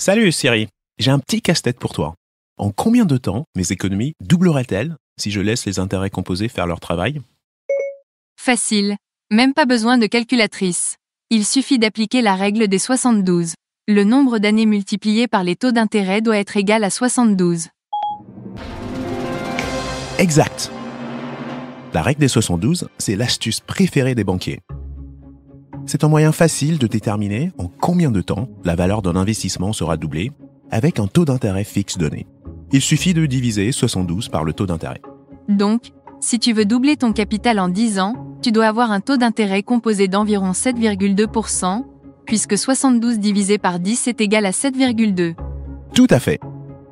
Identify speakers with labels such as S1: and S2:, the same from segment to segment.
S1: Salut Siri, j'ai un petit casse-tête pour toi. En combien de temps mes économies doubleraient-elles si je laisse les intérêts composés faire leur travail?
S2: Facile. Même pas besoin de calculatrice. Il suffit d'appliquer la règle des 72. Le nombre d'années multiplié par les taux d'intérêt doit être égal à 72.
S1: Exact. La règle des 72, c'est l'astuce préférée des banquiers. C'est un moyen facile de déterminer en combien de temps la valeur d'un investissement sera doublée avec un taux d'intérêt fixe donné. Il suffit de diviser 72 par le taux d'intérêt.
S2: Donc, si tu veux doubler ton capital en 10 ans, tu dois avoir un taux d'intérêt composé d'environ 7,2%, puisque 72 divisé par 10 est égal à 7,2.
S1: Tout à fait.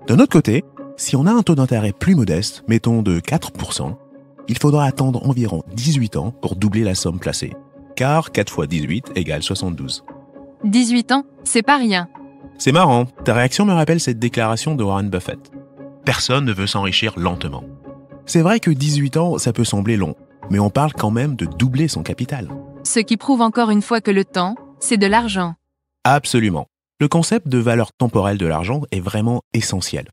S1: D'un autre côté, si on a un taux d'intérêt plus modeste, mettons de 4%, il faudra attendre environ 18 ans pour doubler la somme placée. Car 4 fois 18 égale 72.
S2: 18 ans, c'est pas rien.
S1: C'est marrant, ta réaction me rappelle cette déclaration de Warren Buffett. Personne ne veut s'enrichir lentement. C'est vrai que 18 ans, ça peut sembler long, mais on parle quand même de doubler son capital.
S2: Ce qui prouve encore une fois que le temps, c'est de l'argent.
S1: Absolument. Le concept de valeur temporelle de l'argent est vraiment essentiel.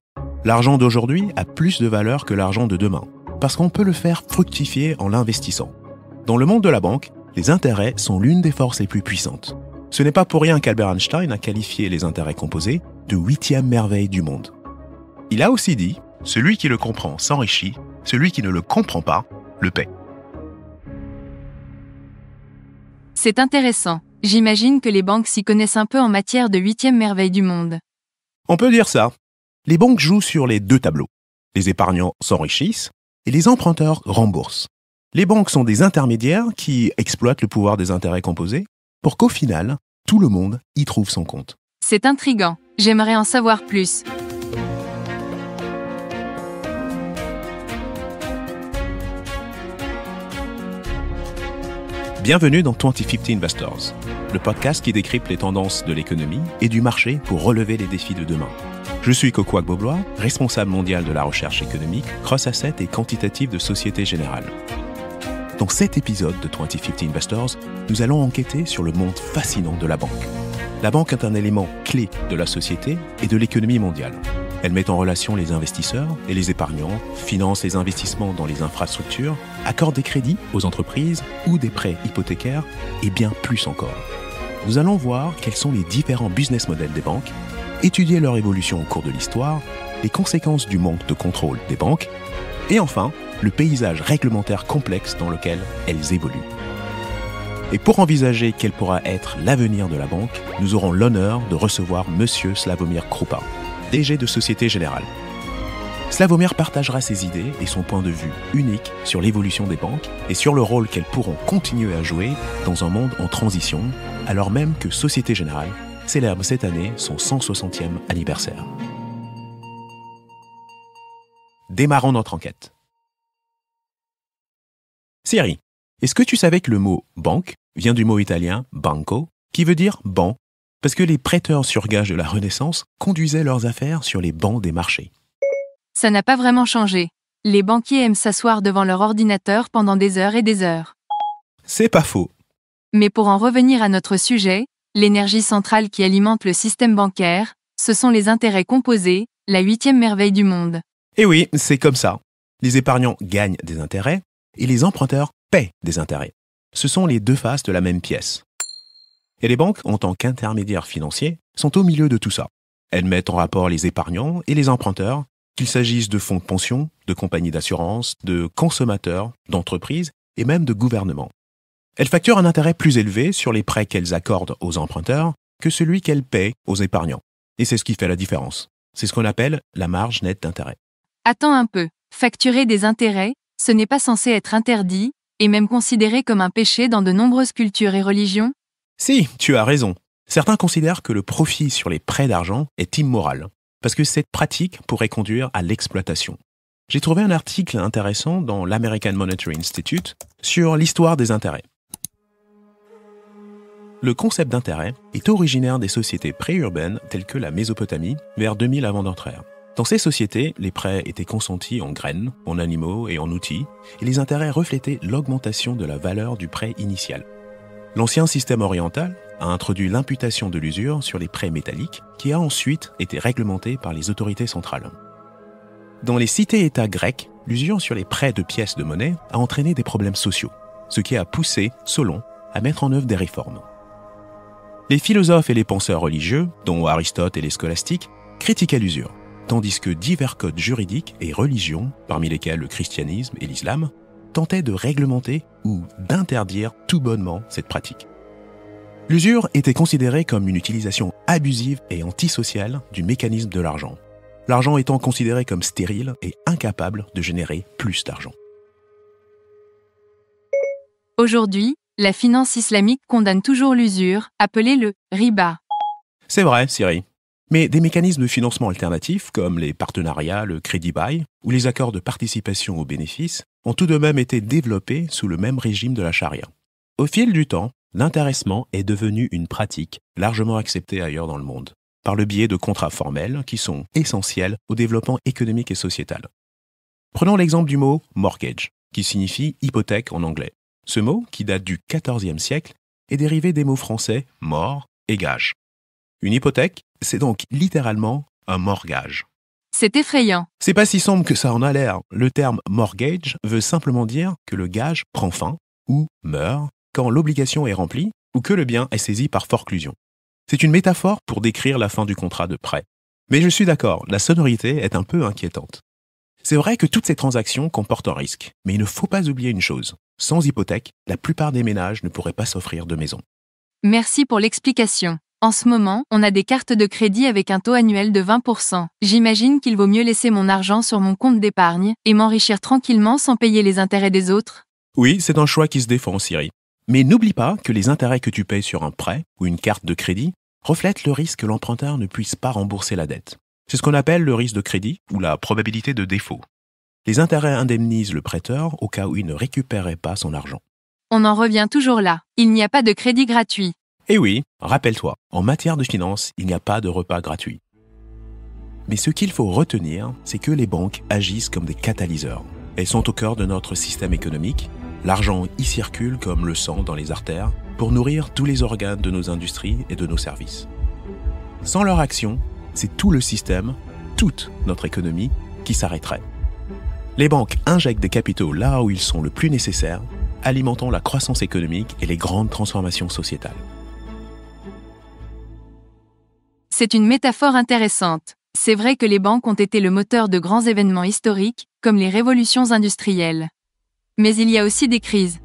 S1: L'argent d'aujourd'hui a plus de valeur que l'argent de demain, parce qu'on peut le faire fructifier en l'investissant. Dans le monde de la banque, les intérêts sont l'une des forces les plus puissantes. Ce n'est pas pour rien qu'Albert Einstein a qualifié les intérêts composés de 8e merveille du monde. Il a aussi dit « Celui qui le comprend s'enrichit, celui qui ne le comprend pas le paie ».
S2: C'est intéressant. J'imagine que les banques s'y connaissent un peu en matière de 8e merveille du monde.
S1: On peut dire ça. Les banques jouent sur les deux tableaux. Les épargnants s'enrichissent et les emprunteurs remboursent. Les banques sont des intermédiaires qui exploitent le pouvoir des intérêts composés pour qu'au final, tout le monde y trouve son compte.
S2: C'est intriguant. J'aimerais en savoir plus.
S1: Bienvenue dans 2050 Investors, le podcast qui décrypte les tendances de l'économie et du marché pour relever les défis de demain. Je suis Coco Agboblois, responsable mondial de la recherche économique, cross-asset et quantitative de Société Générale. Dans cet épisode de 2050 Investors, nous allons enquêter sur le monde fascinant de la banque. La banque est un élément clé de la société et de l'économie mondiale. Elle met en relation les investisseurs et les épargnants, finance les investissements dans les infrastructures, accorde des crédits aux entreprises ou des prêts hypothécaires et bien plus encore. Nous allons voir quels sont les différents business models des banques, étudier leur évolution au cours de l'histoire, les conséquences du manque de contrôle des banques et enfin, le paysage réglementaire complexe dans lequel elles évoluent. Et pour envisager quel pourra être l'avenir de la banque, nous aurons l'honneur de recevoir Monsieur Slawomir Krupa, DG de Société Générale. Slawomir partagera ses idées et son point de vue unique sur l'évolution des banques et sur le rôle qu'elles pourront continuer à jouer dans un monde en transition, alors même que Société Générale célèbre cette année son 160e anniversaire. Démarrons notre enquête. Siri, est-ce que tu savais que le mot « banque » vient du mot italien « banco » qui veut dire « banc » parce que les prêteurs sur gage de la Renaissance conduisaient leurs affaires sur les bancs des marchés.
S2: Ça n'a pas vraiment changé. Les banquiers aiment s'asseoir devant leur ordinateur pendant des heures et des heures.
S1: C'est pas faux.
S2: Mais pour en revenir à notre sujet, l'énergie centrale qui alimente le système bancaire, ce sont les intérêts composés, la 8e merveille du monde.
S1: Et oui, c'est comme ça. Les épargnants gagnent des intérêts et les emprunteurs paient des intérêts. Ce sont les deux faces de la même pièce. Et les banques, en tant qu'intermédiaires financiers, sont au milieu de tout ça. Elles mettent en rapport les épargnants et les emprunteurs, qu'il s'agisse de fonds de pension, de compagnies d'assurance, de consommateurs, d'entreprises et même de gouvernements. Elles facturent un intérêt plus élevé sur les prêts qu'elles accordent aux emprunteurs que celui qu'elles paient aux épargnants. Et c'est ce qui fait la différence. C'est ce qu'on appelle la marge nette d'intérêt.
S2: Attends un peu. Facturer des intérêts, ce n'est pas censé être interdit, et même considéré comme un péché dans de nombreuses cultures et religions?
S1: Si, tu as raison. Certains considèrent que le profit sur les prêts d'argent est immoral, parce que cette pratique pourrait conduire à l'exploitation. J'ai trouvé un article intéressant dans l'American Monetary Institute sur l'histoire des intérêts. Le concept d'intérêt est originaire des sociétés préurbaines telles que la Mésopotamie, vers 2000 avant notre ère. Dans ces sociétés, les prêts étaient consentis en graines, en animaux et en outils, et les intérêts reflétaient l'augmentation de la valeur du prêt initial. L'ancien système oriental, a introduit l'imputation de l'usure sur les prêts métalliques, qui a ensuite été réglementée par les autorités centrales. Dans les cités-États grecs, l'usure sur les prêts de pièces de monnaie a entraîné des problèmes sociaux, ce qui a poussé Solon à mettre en œuvre des réformes. Les philosophes et les penseurs religieux, dont Aristote et les scolastiques, critiquaient l'usure, tandis que divers codes juridiques et religions, parmi lesquels le christianisme et l'islam, tentaient de réglementer ou d'interdire tout bonnement cette pratique. L'usure était considérée comme une utilisation abusive et antisociale du mécanisme de l'argent, l'argent étant considéré comme stérile et incapable de générer plus d'argent.
S2: Aujourd'hui, la finance islamique condamne toujours l'usure, appelée le riba.
S1: C'est vrai, Siri. Mais des mécanismes de financement alternatifs, comme les partenariats, le crédit bail ou les accords de participation aux bénéfices, ont tout de même été développés sous le même régime de la charia. Au fil du temps, l'intéressement est devenu une pratique largement acceptée ailleurs dans le monde, par le biais de contrats formels qui sont essentiels au développement économique et sociétal. Prenons l'exemple du mot « mortgage », qui signifie « hypothèque » en anglais. Ce mot, qui date du XIVe siècle, est dérivé des mots français « mort » et « gage ». Une hypothèque, c'est donc littéralement un mortgage.
S2: C'est effrayant.
S1: C'est pas si sombre que ça en a l'air. Le terme mortgage veut simplement dire que le gage prend fin ou meurt quand l'obligation est remplie ou que le bien est saisi par forclusion. C'est une métaphore pour décrire la fin du contrat de prêt. Mais je suis d'accord, la sonorité est un peu inquiétante. C'est vrai que toutes ces transactions comportent un risque, mais il ne faut pas oublier une chose. Sans hypothèque, la plupart des ménages ne pourraient pas s'offrir de maison.
S2: Merci pour l'explication. En ce moment, on a des cartes de crédit avec un taux annuel de 20%. J'imagine qu'il vaut mieux laisser mon argent sur mon compte d'épargne et m'enrichir tranquillement sans payer les intérêts des autres.
S1: Oui, c'est un choix qui se défend, Siri. Mais n'oublie pas que les intérêts que tu payes sur un prêt ou une carte de crédit reflètent le risque que l'emprunteur ne puisse pas rembourser la dette. C'est ce qu'on appelle le risque de crédit ou la probabilité de défaut. Les intérêts indemnisent le prêteur au cas où il ne récupérait pas son argent.
S2: On en revient toujours là. Il n'y a pas de crédit gratuit.
S1: Et oui, rappelle-toi, en matière de finance, il n'y a pas de repas gratuit. Mais ce qu'il faut retenir, c'est que les banques agissent comme des catalyseurs. Elles sont au cœur de notre système économique. L'argent y circule comme le sang dans les artères pour nourrir tous les organes de nos industries et de nos services. Sans leur action, c'est tout le système, toute notre économie qui s'arrêterait. Les banques injectent des capitaux là où ils sont le plus nécessaires, alimentant la croissance économique et les grandes transformations sociétales.
S2: C'est une métaphore intéressante. C'est vrai que les banques ont été le moteur de grands événements historiques, comme les révolutions industrielles. Mais il y a aussi des crises.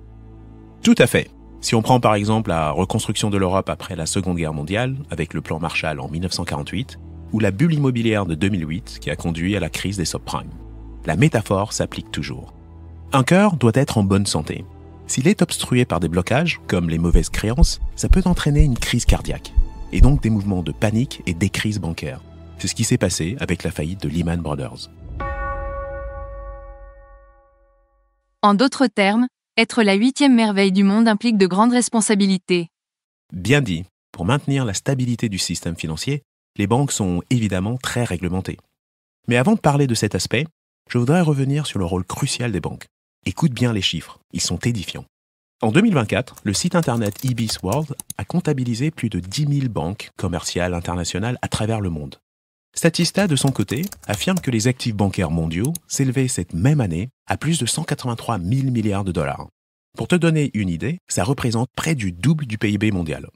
S1: Tout à fait. Si on prend par exemple la reconstruction de l'Europe après la Seconde Guerre mondiale, avec le plan Marshall en 1948, ou la bulle immobilière de 2008 qui a conduit à la crise des subprimes. La métaphore s'applique toujours. Un cœur doit être en bonne santé. S'il est obstrué par des blocages, comme les mauvaises créances, ça peut entraîner une crise cardiaque, et donc des mouvements de panique et des crises bancaires. C'est ce qui s'est passé avec la faillite de Lehman Brothers.
S2: En d'autres termes, être la 8e merveille du monde implique de grandes responsabilités.
S1: Bien dit, pour maintenir la stabilité du système financier, les banques sont évidemment très réglementées. Mais avant de parler de cet aspect, je voudrais revenir sur le rôle crucial des banques. Écoute bien les chiffres, ils sont édifiants. En 2024, le site internet IBIS World a comptabilisé plus de 10 000 banques commerciales internationales à travers le monde. Statista, de son côté, affirme que les actifs bancaires mondiaux s'élevaient cette même année à plus de 183 000 milliards de dollars. Pour te donner une idée, ça représente près du double du PIB mondial.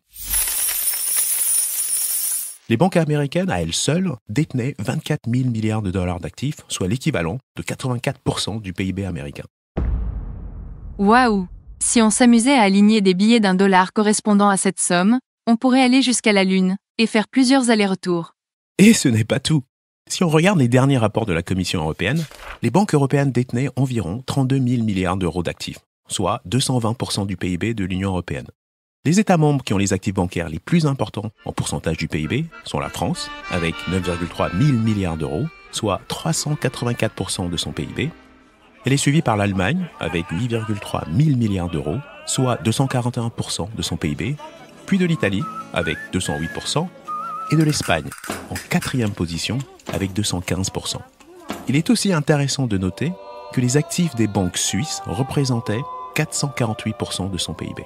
S1: Les banques américaines, à elles seules, détenaient 24 000 milliards de dollars d'actifs, soit l'équivalent de 84% du PIB américain.
S2: Waouh! Si on s'amusait à aligner des billets d'$1 correspondant à cette somme, on pourrait aller jusqu'à la Lune et faire plusieurs allers-retours.
S1: Et ce n'est pas tout. Si on regarde les derniers rapports de la Commission européenne, les banques européennes détenaient environ 32 000 milliards d'euros d'actifs, soit 220% du PIB de l'Union européenne. Les États membres qui ont les actifs bancaires les plus importants en pourcentage du PIB sont la France, avec 9,3 000 milliards d'euros, soit 384% de son PIB. Elle est suivie par l'Allemagne, avec 8,3 000 milliards d'euros, soit 241% de son PIB, puis de l'Italie, avec 208%, et de l'Espagne, en 4e position, avec 215%. Il est aussi intéressant de noter que les actifs des banques suisses représentaient 448% de son PIB.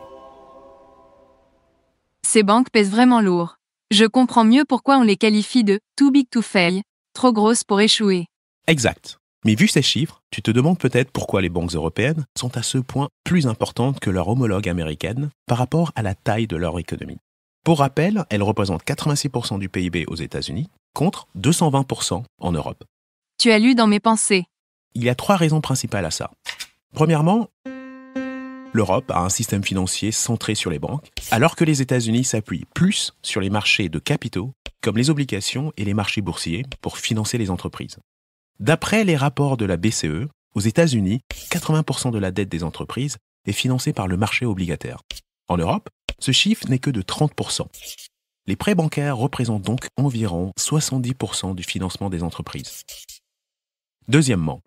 S2: Ces banques pèsent vraiment lourd. Je comprends mieux pourquoi on les qualifie de « too big to fail », trop grosses pour échouer.
S1: Exact. Mais vu ces chiffres, tu te demandes peut-être pourquoi les banques européennes sont à ce point plus importantes que leurs homologues américaines par rapport à la taille de leur économie. Pour rappel, elles représentent 86% du PIB aux États-Unis contre 220% en Europe.
S2: Tu as lu dans mes pensées.
S1: Il y a 3 raisons principales à ça. Premièrement, l'Europe a un système financier centré sur les banques, alors que les États-Unis s'appuient plus sur les marchés de capitaux, comme les obligations et les marchés boursiers, pour financer les entreprises. D'après les rapports de la BCE, aux États-Unis, 80% de la dette des entreprises est financée par le marché obligataire. En Europe, ce chiffre n'est que de 30%. Les prêts bancaires représentent donc environ 70% du financement des entreprises. Deuxièmement,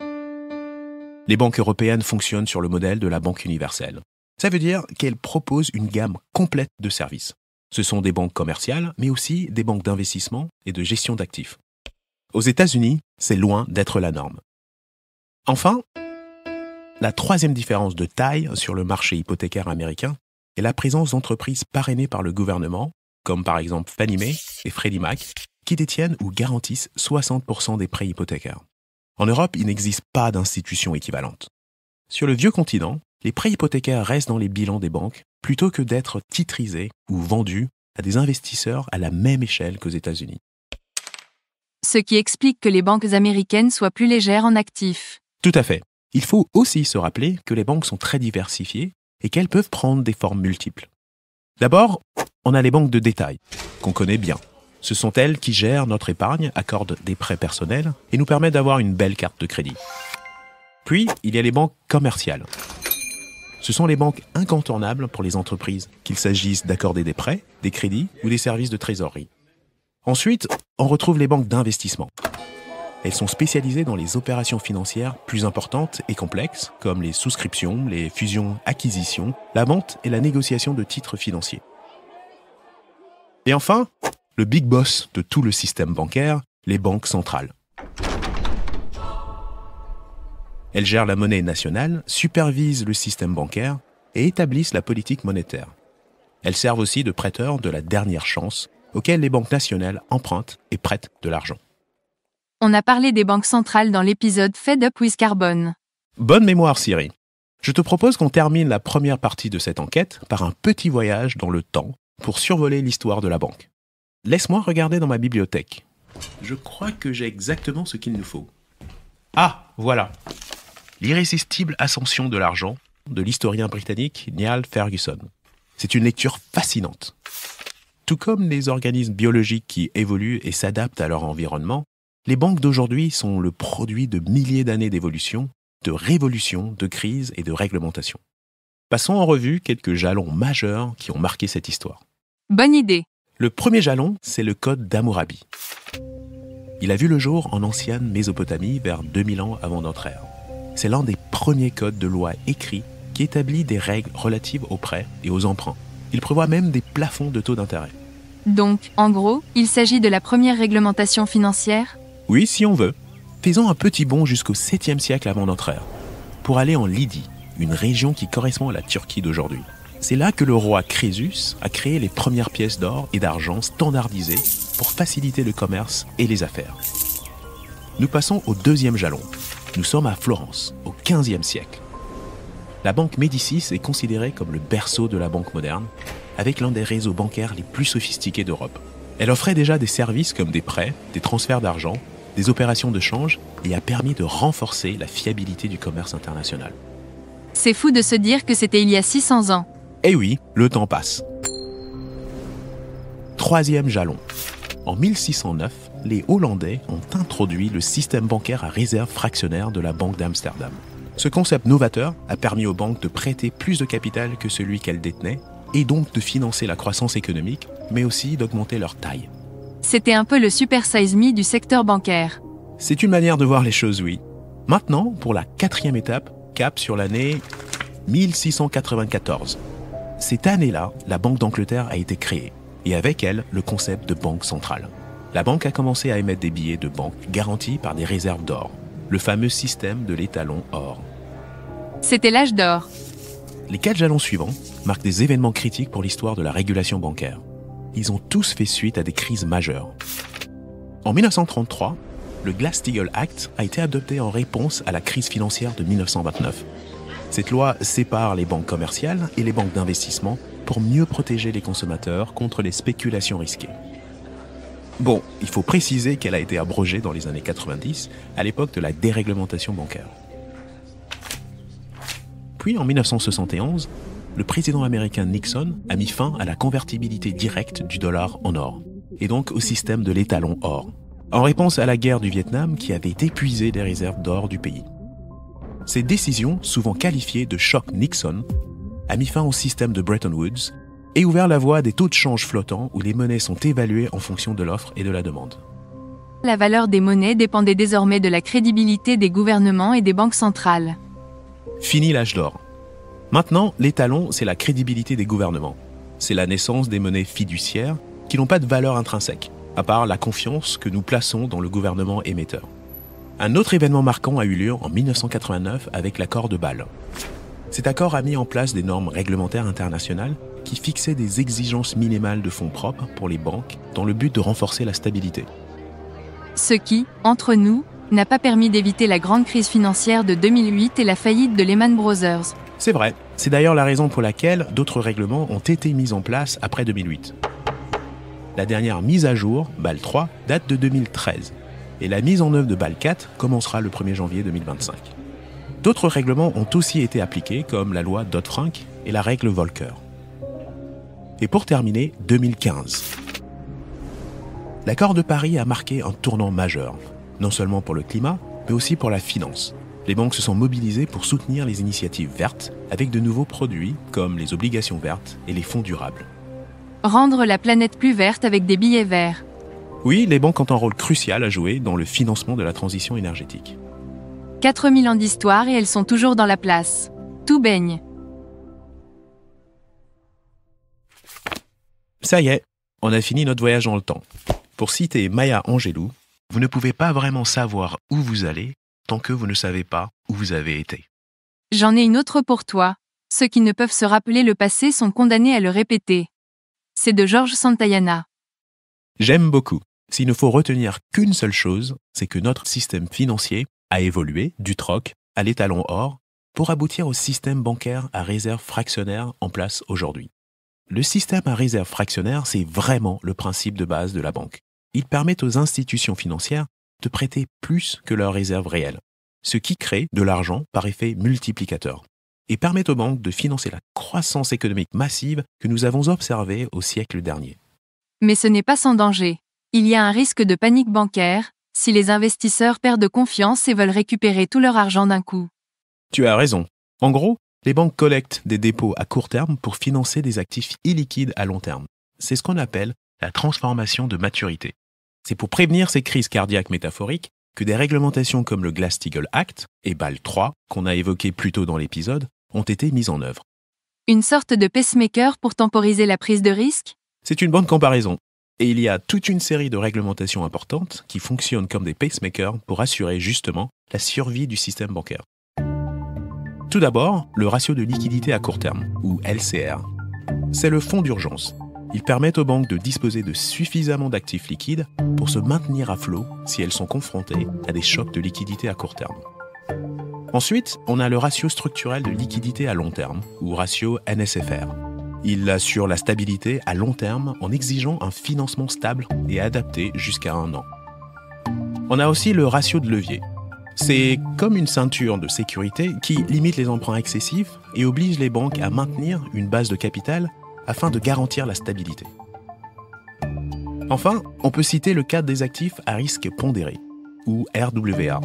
S1: les banques européennes fonctionnent sur le modèle de la banque universelle. Ça veut dire qu'elles proposent une gamme complète de services. Ce sont des banques commerciales, mais aussi des banques d'investissement et de gestion d'actifs. Aux États-Unis, c'est loin d'être la norme. Enfin, la troisième différence de taille sur le marché hypothécaire américain est la présence d'entreprises parrainées par le gouvernement, comme par exemple Fannie Mae et Freddie Mac, qui détiennent ou garantissent 60% des prêts hypothécaires. En Europe, il n'existe pas d'institution équivalente. Sur le vieux continent, les prêts hypothécaires restent dans les bilans des banques plutôt que d'être titrisés ou vendus à des investisseurs à la même échelle qu'aux États-Unis.
S2: Ce qui explique que les banques américaines soient plus légères en actifs.
S1: Tout à fait. Il faut aussi se rappeler que les banques sont très diversifiées et qu'elles peuvent prendre des formes multiples. D'abord, on a les banques de détail, qu'on connaît bien. Ce sont elles qui gèrent notre épargne, accordent des prêts personnels et nous permettent d'avoir une belle carte de crédit. Puis, il y a les banques commerciales. Ce sont les banques incontournables pour les entreprises, qu'il s'agisse d'accorder des prêts, des crédits ou des services de trésorerie. Ensuite, on retrouve les banques d'investissement. Elles sont spécialisées dans les opérations financières plus importantes et complexes, comme les souscriptions, les fusions-acquisitions, la vente et la négociation de titres financiers. Et enfin, le big boss de tout le système bancaire, les banques centrales. Elles gèrent la monnaie nationale, supervisent le système bancaire et établissent la politique monétaire. Elles servent aussi de prêteurs de la dernière chance, auxquels les banques nationales empruntent et prêtent de l'argent.
S2: On a parlé des banques centrales dans l'épisode Fed Up with Carbon.
S1: Bonne mémoire, Siri. Je te propose qu'on termine la première partie de cette enquête par un petit voyage dans le temps pour survoler l'histoire de la banque. Laisse-moi regarder dans ma bibliothèque. Je crois que j'ai exactement ce qu'il nous faut. Ah, voilà. L'irrésistible ascension de l'argent de l'historien britannique Niall Ferguson. C'est une lecture fascinante. Tout comme les organismes biologiques qui évoluent et s'adaptent à leur environnement, les banques d'aujourd'hui sont le produit de milliers d'années d'évolution, de révolutions, de crises et de réglementations. Passons en revue quelques jalons majeurs qui ont marqué cette histoire.
S2: Bonne idée.
S1: Le premier jalon, c'est le code d'Hammurabi. Il a vu le jour en ancienne Mésopotamie vers 2000 ans avant notre ère. C'est l'un des premiers codes de loi écrits qui établit des règles relatives aux prêts et aux emprunts. Il prévoit même des plafonds de taux d'intérêt.
S2: Donc, en gros, il s'agit de la première réglementation financière ?
S1: Oui, si on veut. Faisons un petit bond jusqu'au 7e siècle avant notre ère, pour aller en Lydie, une région qui correspond à la Turquie d'aujourd'hui. C'est là que le roi Crésus a créé les premières pièces d'or et d'argent standardisées pour faciliter le commerce et les affaires. Nous passons au deuxième jalon. Nous sommes à Florence, au 15e siècle. La banque Médicis est considérée comme le berceau de la banque moderne, avec l'un des réseaux bancaires les plus sophistiqués d'Europe. Elle offrait déjà des services comme des prêts, des transferts d'argent, des opérations de change et a permis de renforcer la fiabilité du commerce international.
S2: C'est fou de se dire que c'était il y a 600 ans.
S1: Eh oui, le temps passe. Troisième jalon. En 1609, les Hollandais ont introduit le système bancaire à réserve fractionnaire de la Banque d'Amsterdam. Ce concept novateur a permis aux banques de prêter plus de capital que celui qu'elles détenaient et donc de financer la croissance économique, mais aussi d'augmenter leur taille.
S2: C'était un peu le Super Size Me du secteur bancaire.
S1: C'est une manière de voir les choses, oui. Maintenant, pour la 4e étape, cap sur l'année 1694. Cette année-là, la Banque d'Angleterre a été créée, et avec elle, le concept de banque centrale. La banque a commencé à émettre des billets de banque garantis par des réserves d'or, le fameux système de l'étalon or.
S2: C'était l'âge d'or.
S1: Les 4 jalons suivants marquent des événements critiques pour l'histoire de la régulation bancaire. ils ont tous fait suite à des crises majeures. En 1933, le Glass-Steagall Act a été adopté en réponse à la crise financière de 1929. Cette loi sépare les banques commerciales et les banques d'investissement pour mieux protéger les consommateurs contre les spéculations risquées. Bon, il faut préciser qu'elle a été abrogée dans les années 90, à l'époque de la déréglementation bancaire. Puis en 1971, le président américain Nixon a mis fin à la convertibilité directe du dollar en or, et donc au système de l'étalon or, en réponse à la guerre du Vietnam qui avait épuisé les réserves d'or du pays. Cette décision, souvent qualifiée de choc Nixon, a mis fin au système de Bretton Woods et ouvert la voie des taux de change flottants où les monnaies sont évaluées en fonction de l'offre et de la demande.
S2: La valeur des monnaies dépendait désormais de la crédibilité des gouvernements et des banques centrales.
S1: Fini l'âge d'or. Maintenant, l'étalon, c'est la crédibilité des gouvernements. C'est la naissance des monnaies fiduciaires qui n'ont pas de valeur intrinsèque, à part la confiance que nous plaçons dans le gouvernement émetteur. Un autre événement marquant a eu lieu en 1989 avec l'accord de Bâle. Cet accord a mis en place des normes réglementaires internationales qui fixaient des exigences minimales de fonds propres pour les banques dans le but de renforcer la stabilité.
S2: Ce qui, entre nous, n'a pas permis d'éviter la grande crise financière de 2008 et la faillite de Lehman Brothers.
S1: C'est vrai, c'est d'ailleurs la raison pour laquelle d'autres règlements ont été mis en place après 2008. La dernière mise à jour, Bâle 3, date de 2013, et la mise en œuvre de Bâle 4 commencera le 1er janvier 2025. D'autres règlements ont aussi été appliqués, comme la loi Dodd-Frank et la règle Volcker. Et pour terminer, 2015. L'accord de Paris a marqué un tournant majeur, non seulement pour le climat, mais aussi pour la finance. Les banques se sont mobilisées pour soutenir les initiatives vertes avec de nouveaux produits comme les obligations vertes et les fonds durables.
S2: Rendre la planète plus verte avec des billets verts.
S1: Oui, les banques ont un rôle crucial à jouer dans le financement de la transition énergétique.
S2: 4000 ans d'histoire et elles sont toujours dans la place. Tout baigne.
S1: Ça y est, on a fini notre voyage dans le temps. Pour citer Maya Angelou, vous ne pouvez pas vraiment savoir où vous allez tant que vous ne savez pas où vous avez été.
S2: J'en ai une autre pour toi. Ceux qui ne peuvent se rappeler le passé sont condamnés à le répéter. C'est de George Santayana.
S1: J'aime beaucoup. S'il ne faut retenir qu'une seule chose, c'est que notre système financier a évolué du troc à l'étalon or pour aboutir au système bancaire à réserve fractionnaire en place aujourd'hui. Le système à réserve fractionnaire, c'est vraiment le principe de base de la banque. Il permet aux institutions financières de prêter plus que leurs réserves réelles, ce qui crée de l'argent par effet multiplicateur et permet aux banques de financer la croissance économique massive que nous avons observée au siècle dernier.
S2: Mais ce n'est pas sans danger. Il y a un risque de panique bancaire si les investisseurs perdent confiance et veulent récupérer tout leur argent d'un coup.
S1: Tu as raison. En gros, les banques collectent des dépôts à court terme pour financer des actifs illiquides à long terme. C'est ce qu'on appelle la transformation de maturité. C'est pour prévenir ces crises cardiaques métaphoriques que des réglementations comme le Glass-Steagall Act et Bâle 3, qu'on a évoqué plus tôt dans l'épisode, ont été mises en œuvre.
S2: Une sorte de pacemaker pour temporiser la prise de risque ?
S1: C'est une bonne comparaison. Et il y a toute une série de réglementations importantes qui fonctionnent comme des pacemakers pour assurer justement la survie du système bancaire. Tout d'abord, le ratio de liquidité à court terme, ou LCR. C'est le fonds d'urgence. Il permet aux banques de disposer de suffisamment d'actifs liquides pour se maintenir à flot si elles sont confrontées à des chocs de liquidité à court terme. Ensuite, on a le ratio structurel de liquidité à long terme, ou ratio NSFR. Il assure la stabilité à long terme en exigeant un financement stable et adapté jusqu'à 1 an. On a aussi le ratio de levier. C'est comme une ceinture de sécurité qui limite les emprunts excessifs et oblige les banques à maintenir une base de capital afin de garantir la stabilité. Enfin, on peut citer le cadre des actifs à risque pondéré, ou RWA.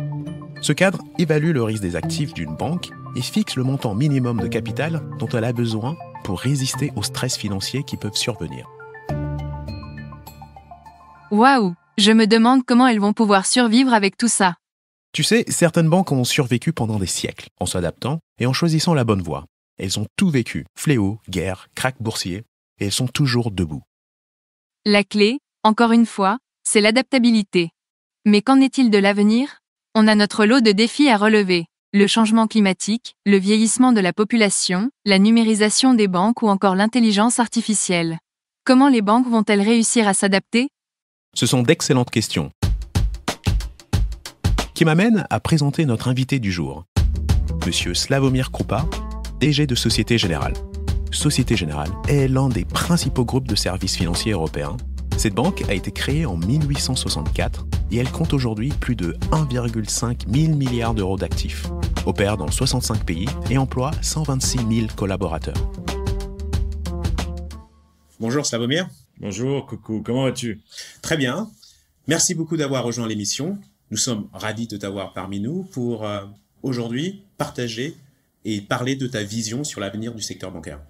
S1: Ce cadre évalue le risque des actifs d'une banque et fixe le montant minimum de capital dont elle a besoin pour résister aux stress financiers qui peuvent survenir.
S2: Waouh, je me demande comment elles vont pouvoir survivre avec tout ça.
S1: Tu sais, certaines banques ont survécu pendant des siècles, en s'adaptant et en choisissant la bonne voie. Elles ont tout vécu, fléaux, guerres, krachs boursiers, et elles sont toujours debout.
S2: La clé, encore une fois, c'est l'adaptabilité. Mais qu'en est-il de l'avenir ? On a notre lot de défis à relever. Le changement climatique, le vieillissement de la population, la numérisation des banques ou encore l'intelligence artificielle. Comment les banques vont-elles réussir à s'adapter?
S1: Ce sont d'excellentes questions qui m'amènent à présenter notre invité du jour, Monsieur Sławomir Krupa, DG de Société Générale. Société Générale est l'un des principaux groupes de services financiers européens. Cette banque a été créée en 1864 et elle compte aujourd'hui plus de 1,5 milliard d'euros d'actifs, opère dans 65 pays et emploie 126 000 collaborateurs. Bonjour Sławomir.
S3: Bonjour coucou, comment vas-tu?
S1: Très bien. Merci beaucoup d'avoir rejoint l'émission. Nous sommes ravis de t'avoir parmi nous pour aujourd'hui partager et parler de ta vision sur l'avenir du secteur bancaire.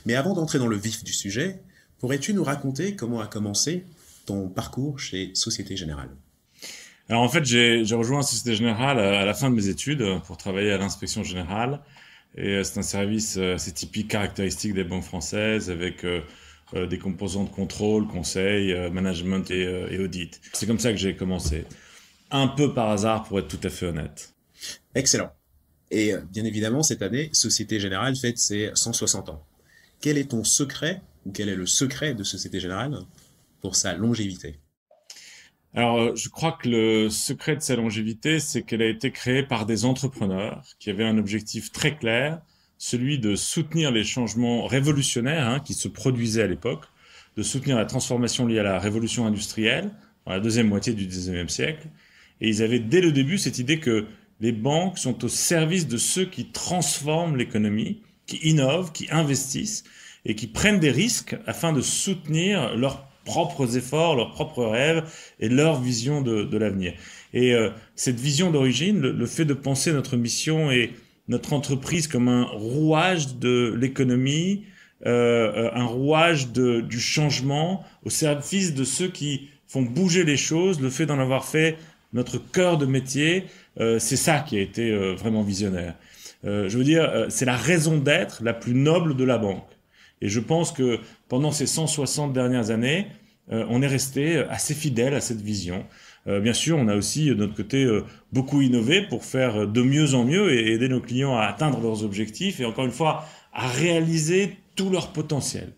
S1: Mais avant d'entrer dans le vif du sujet, pourrais-tu nous raconter comment a commencé ton parcours chez Société Générale?
S3: Alors en fait, j'ai rejoint Société Générale à la fin de mes études pour travailler à l'inspection générale. Et c'est un service assez typique, caractéristique des banques françaises avec des composants de contrôle, conseil, management et audit. C'est comme ça que j'ai commencé. Un peu par hasard pour être tout à fait honnête.
S1: Excellent. Et bien évidemment, cette année, Société Générale fête ses 160 ans. Quel est ton secret, ou quel est le secret de Société Générale pour sa longévité?
S3: Alors, je crois que le secret de sa longévité, c'est qu'elle a été créée par des entrepreneurs qui avaient un objectif très clair, celui de soutenir les changements révolutionnaires qui se produisaient à l'époque, de soutenir la transformation liée à la révolution industrielle dans la deuxième moitié du XIXe siècle. Et ils avaient dès le début cette idée que les banques sont au service de ceux qui transforment l'économie, qui innovent, qui investissent et qui prennent des risques afin de soutenir leurs propres efforts, leurs propres rêves et leur vision de l'avenir. Et cette vision d'origine, le fait de penser notre mission et notre entreprise comme un rouage de l'économie, un rouage du changement au service de ceux qui font bouger les choses, le fait d'en avoir fait notre cœur de métier, c'est ça qui a été vraiment visionnaire. Je veux dire, c'est la raison d'être la plus noble de la banque. Et je pense que pendant ces 160 dernières années, on est resté assez fidèle à cette vision. Bien sûr, on a aussi de notre côté beaucoup innové pour faire de mieux en mieux et aider nos clients à atteindre leurs objectifs et encore une fois à réaliser tout leur potentiel.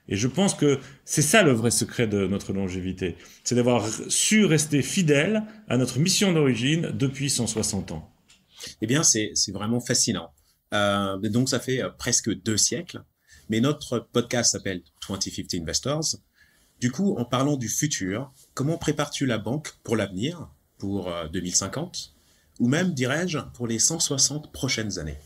S3: Et je pense que c'est ça le vrai secret de notre longévité, c'est d'avoir su rester fidèle à notre mission d'origine depuis 160 ans.
S1: Eh bien, c'est vraiment fascinant. Donc, ça fait presque 2 siècles, mais notre podcast s'appelle 2050 Investors. Du coup, en parlant du futur, comment prépares-tu la banque pour l'avenir, pour 2050, ou même, dirais-je, pour les 160 prochaines années?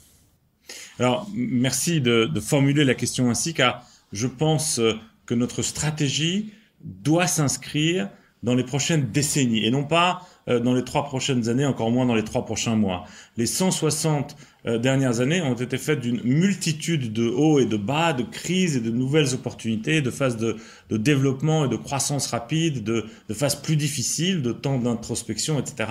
S3: Alors, merci de formuler la question ainsi, car je pense que notre stratégie doit s'inscrire dans les prochaines décennies et non pas dans les 3 prochaines années, encore moins dans les 3 prochains mois. Les 160 dernières années ont été faites d'une multitude de hauts et de bas, de crises et de nouvelles opportunités, de phases de développement et de croissance rapide, de phases plus difficiles, de temps d'introspection, etc.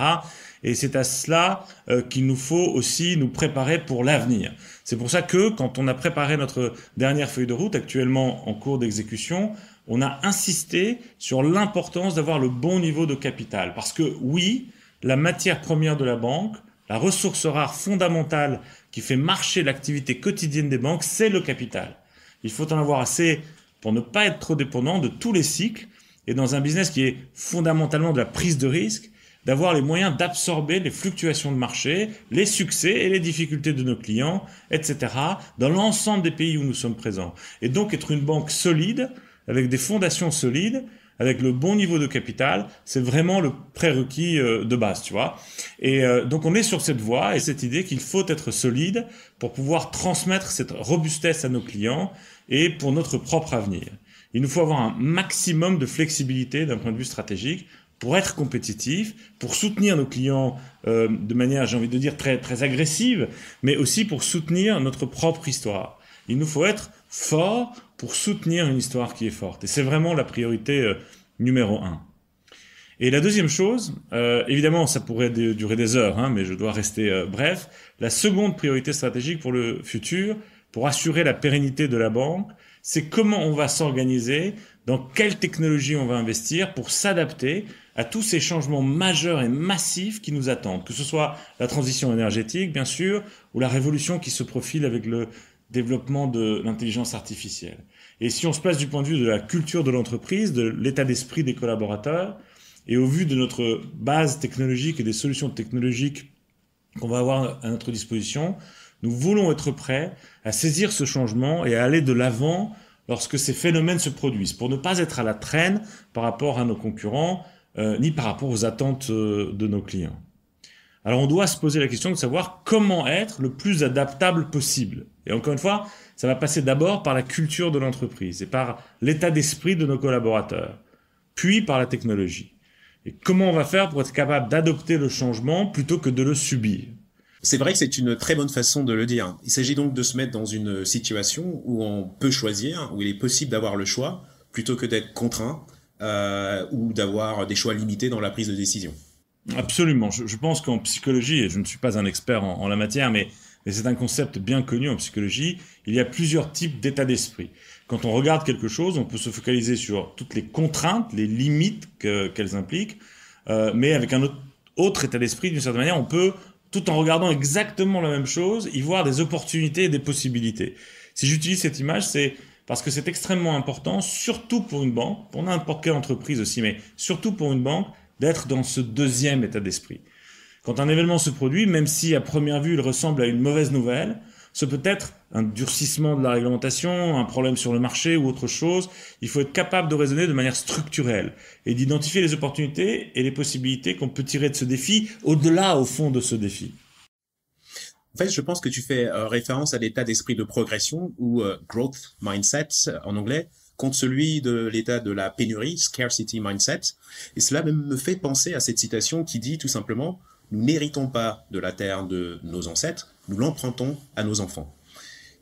S3: Et c'est à cela qu'il nous faut aussi nous préparer pour l'avenir. C'est pour ça que quand on a préparé notre dernière feuille de route, actuellement en cours d'exécution, on a insisté sur l'importance d'avoir le bon niveau de capital. Parce que oui, la matière première de la banque, la ressource rare fondamentale qui fait marcher l'activité quotidienne des banques, c'est le capital. Il faut en avoir assez pour ne pas être trop dépendant de tous les cycles et dans un business qui est fondamentalement de la prise de risque, d'avoir les moyens d'absorber les fluctuations de marché, les succès et les difficultés de nos clients, etc., dans l'ensemble des pays où nous sommes présents. Et donc être une banque solide, avec des fondations solides, avec le bon niveau de capital, c'est vraiment le prérequis de base, tu vois. Et donc on est sur cette voie et cette idée qu'il faut être solide pour pouvoir transmettre cette robustesse à nos clients et pour notre propre avenir. Il nous faut avoir un maximum de flexibilité d'un point de vue stratégique pour être compétitif, pour soutenir nos clients de manière, j'ai envie de dire, très, très agressive, mais aussi pour soutenir notre propre histoire. Il nous faut être fort pour soutenir une histoire qui est forte. Et c'est vraiment la priorité numéro 1. Et la deuxième chose, évidemment, ça pourrait durer des heures, mais je dois rester bref. La seconde priorité stratégique pour le futur, pour assurer la pérennité de la banque, c'est comment on va s'organiser, dans quelle technologie on va investir pour s'adapter à tous ces changements majeurs et massifs qui nous attendent, que ce soit la transition énergétique, bien sûr, ou la révolution qui se profile avec le développement de l'intelligence artificielle. Et si on se place du point de vue de la culture de l'entreprise, de l'état d'esprit des collaborateurs, et au vu de notre base technologique et des solutions technologiques qu'on va avoir à notre disposition, nous voulons être prêts à saisir ce changement et à aller de l'avant lorsque ces phénomènes se produisent, pour ne pas être à la traîne par rapport à nos concurrents, ni par rapport aux attentes de nos clients. Alors on doit se poser la question de savoir comment être le plus adaptable possible. Et encore une fois, ça va passer d'abord par la culture de l'entreprise et par l'état d'esprit de nos collaborateurs, puis par la technologie. Et comment on va faire pour être capable d'adopter le changement plutôt que de le subir?
S4: C'est vrai que c'est une très bonne façon de le dire. Il s'agit donc de se mettre dans une situation où on peut choisir, où il est possible d'avoir le choix, plutôt que d'être contraint ou d'avoir des choix limités dans la prise de décision.
S3: Absolument. Je pense qu'en psychologie, et je ne suis pas un expert en la matière, mais c'est un concept bien connu en psychologie, il y a plusieurs types d'état d'esprit. Quand on regarde quelque chose, on peut se focaliser sur toutes les contraintes, les limites qu'elles impliquent, mais avec un autre état d'esprit, d'une certaine manière, on peut, tout en regardant exactement la même chose, y voir des opportunités et des possibilités. Si j'utilise cette image, c'est parce que c'est extrêmement important, surtout pour une banque, pour n'importe quelle entreprise aussi, mais surtout pour une banque, d'être dans ce deuxième état d'esprit. Quand un événement se produit, même si à première vue il ressemble à une mauvaise nouvelle, ce peut être un durcissement de la réglementation, un problème sur le marché ou autre chose. Il faut être capable de raisonner de manière structurelle et d'identifier les opportunités et les possibilités qu'on peut tirer de ce défi, au-delà, au fond, de ce défi.
S4: En fait, je pense que tu fais référence à l'état d'esprit de progression ou growth mindset en anglais, contre celui de l'état de la pénurie, scarcity mindset. Et cela même me fait penser à cette citation qui dit tout simplement « Nous n'héritons pas de la terre de nos ancêtres, nous l'empruntons à nos enfants ».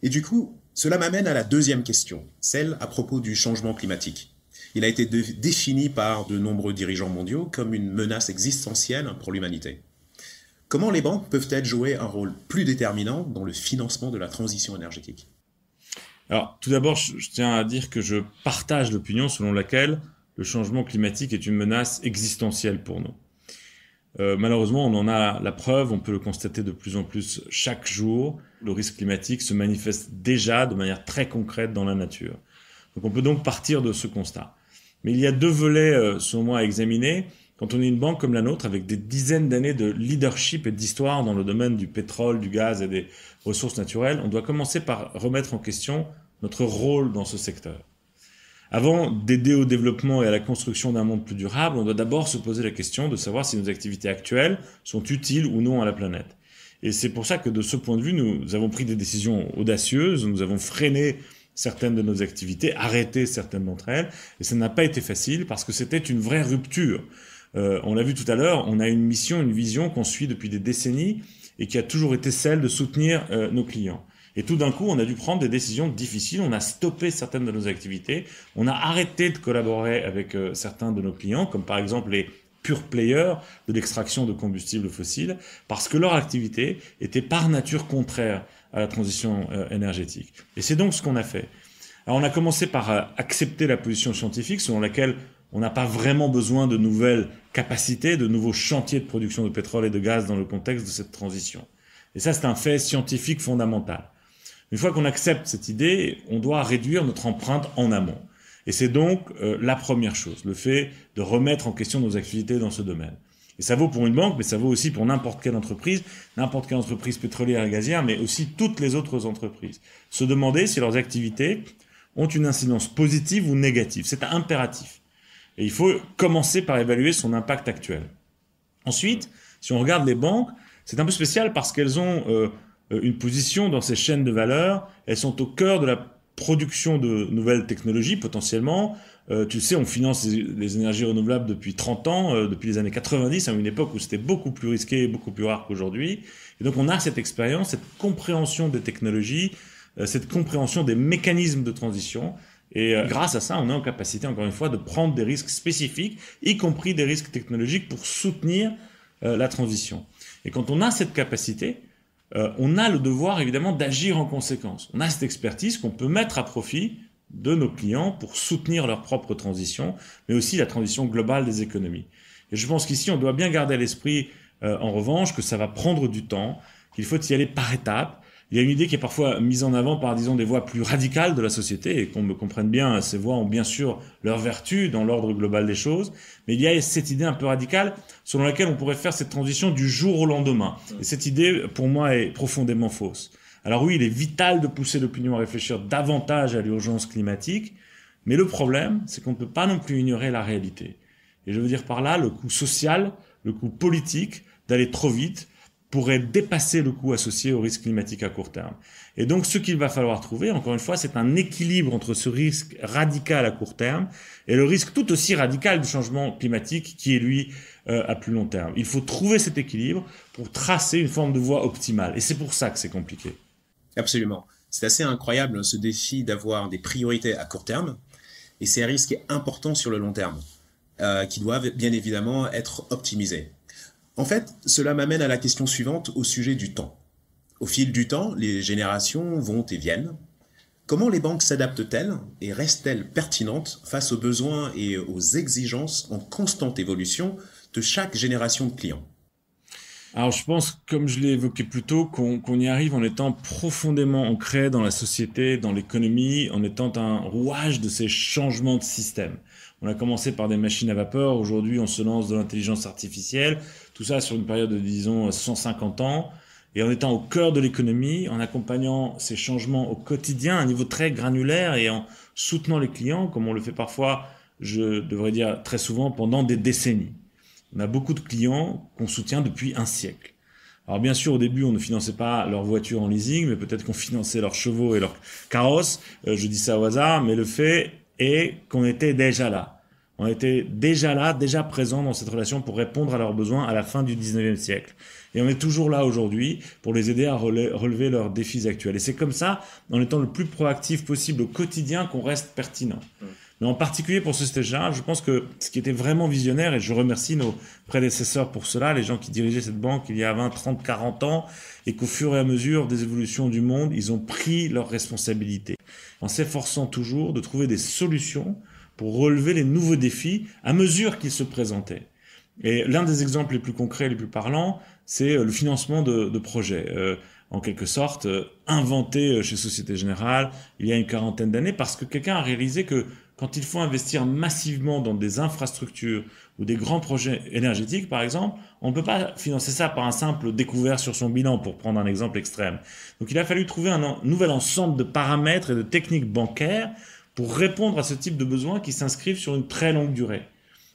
S4: Et du coup, cela m'amène à la deuxième question, celle à propos du changement climatique. Il a été défini par de nombreux dirigeants mondiaux comme une menace existentielle pour l'humanité. Comment les banques peuvent-elles jouer un rôle plus déterminant dans le financement de la transition énergétique ?
S3: Alors, tout d'abord, je tiens à dire que je partage l'opinion selon laquelle le changement climatique est une menace existentielle pour nous. Malheureusement, on en a la preuve, on peut le constater de plus en plus chaque jour. Le risque climatique se manifeste déjà de manière très concrète dans la nature. Donc on peut donc partir de ce constat. Mais il y a deux volets, selon moi, à examiner. Quand on est une banque comme la nôtre, avec des dizaines d'années de leadership et d'histoire dans le domaine du pétrole, du gaz et des ressources naturelles, on doit commencer par remettre en question notre rôle dans ce secteur. Avant d'aider au développement et à la construction d'un monde plus durable, on doit d'abord se poser la question de savoir si nos activités actuelles sont utiles ou non à la planète. Et c'est pour ça que de ce point de vue, nous avons pris des décisions audacieuses, nous avons freiné certaines de nos activités, arrêté certaines d'entre elles, et ça n'a pas été facile parce que c'était une vraie rupture. On l'a vu tout à l'heure, on a une mission, une vision qu'on suit depuis des décennies et qui a toujours été celle de soutenir nos clients. Et tout d'un coup, on a dû prendre des décisions difficiles, on a stoppé certaines de nos activités, on a arrêté de collaborer avec certains de nos clients, comme par exemple les pure players de l'extraction de combustibles fossiles, parce que leur activité était par nature contraire à la transition énergétique. Et c'est donc ce qu'on a fait. Alors on a commencé par accepter la position scientifique selon laquelle on n'a pas vraiment besoin de nouvelles capacités, de nouveaux chantiers de production de pétrole et de gaz dans le contexte de cette transition. Et ça, c'est un fait scientifique fondamental. Une fois qu'on accepte cette idée, on doit réduire notre empreinte en amont. Et c'est donc la première chose, le fait de remettre en question nos activités dans ce domaine. Et ça vaut pour une banque, mais ça vaut aussi pour n'importe quelle entreprise pétrolière et gazière, mais aussi toutes les autres entreprises. Se demander si leurs activités ont une incidence positive ou négative. C'est impératif. Et il faut commencer par évaluer son impact actuel. Ensuite, si on regarde les banques, c'est un peu spécial parce qu'elles ont une position dans ces chaînes de valeur. Elles sont au cœur de la production de nouvelles technologies, potentiellement. Tu sais, on finance les énergies renouvelables depuis 30 ans, depuis les années 90, à une époque où c'était beaucoup plus risqué et beaucoup plus rare qu'aujourd'hui. Et donc, on a cette expérience, cette compréhension des technologies, cette compréhension des mécanismes de transition. Et grâce à ça, on est en capacité, encore une fois, de prendre des risques spécifiques, y compris des risques technologiques, pour soutenir la transition. Et quand on a cette capacité, on a le devoir, évidemment, d'agir en conséquence. On a cette expertise qu'on peut mettre à profit de nos clients pour soutenir leur propre transition, mais aussi la transition globale des économies. Et je pense qu'ici, on doit bien garder à l'esprit, en revanche, que ça va prendre du temps, qu'il faut y aller par étapes, Il y a une idée qui est parfois mise en avant par, disons, des voix plus radicales de la société, et qu'on me comprenne bien, ces voix ont bien sûr leurs vertus dans l'ordre global des choses, mais il y a cette idée un peu radicale selon laquelle on pourrait faire cette transition du jour au lendemain. Et cette idée, pour moi, est profondément fausse. Alors oui, il est vital de pousser l'opinion à réfléchir davantage à l'urgence climatique, mais le problème, c'est qu'on ne peut pas non plus ignorer la réalité. Et je veux dire par là, le coût social, le coût politique d'aller trop vite pourrait dépasser le coût associé au risque climatique à court terme. Et donc, ce qu'il va falloir trouver, encore une fois, c'est un équilibre entre ce risque radical à court terme et le risque tout aussi radical du changement climatique qui est, lui, à plus long terme. Il faut trouver cet équilibre pour tracer une forme de voie optimale. Et c'est pour ça que c'est compliqué.
S4: Absolument. C'est assez incroyable, ce défi d'avoir des priorités à court terme, et c'est un risque important sur le long terme, qui doivent bien évidemment être optimisés. En fait, cela m'amène à la question suivante au sujet du temps. Au fil du temps, les générations vont et viennent. Comment les banques s'adaptent-elles et restent-elles pertinentes face aux besoins et aux exigences en constante évolution de chaque génération de clients ?
S3: Alors je pense, comme je l'ai évoqué plus tôt, qu'on y arrive en étant profondément ancré dans la société, dans l'économie, en étant un rouage de ces changements de système. On a commencé par des machines à vapeur, aujourd'hui on se lance de l'intelligence artificielle, tout ça sur une période de, disons, 150 ans, et en étant au cœur de l'économie, en accompagnant ces changements au quotidien à un niveau très granulaire et en soutenant les clients, comme on le fait parfois, je devrais dire très souvent, pendant des décennies. On a beaucoup de clients qu'on soutient depuis un siècle. Alors bien sûr, au début, on ne finançait pas leurs voitures en leasing, mais peut-être qu'on finançait leurs chevaux et leurs carrosses. Je dis ça au hasard, mais le fait est qu'on était déjà là. On était déjà là, déjà présents dans cette relation pour répondre à leurs besoins à la fin du 19e siècle. Et on est toujours là aujourd'hui pour les aider à relever leurs défis actuels. Et c'est comme ça, en étant le plus proactif possible au quotidien, qu'on reste pertinent. Mais en particulier pour ce stage-là, je pense que ce qui était vraiment visionnaire, et je remercie nos prédécesseurs pour cela, les gens qui dirigeaient cette banque il y a 20, 30, 40 ans, et qu'au fur et à mesure des évolutions du monde, ils ont pris leurs responsabilités, en s'efforçant toujours de trouver des solutions pour relever les nouveaux défis à mesure qu'ils se présentaient. Et l'un des exemples les plus concrets, les plus parlants, c'est le financement de projets. En quelque sorte, inventé chez Société Générale il y a une quarantaine d'années, parce que quelqu'un a réalisé que quand il faut investir massivement dans des infrastructures ou des grands projets énergétiques, par exemple, on ne peut pas financer ça par un simple découvert sur son bilan, pour prendre un exemple extrême. Donc il a fallu trouver un nouvel ensemble de paramètres et de techniques bancaires pour répondre à ce type de besoins qui s'inscrivent sur une très longue durée.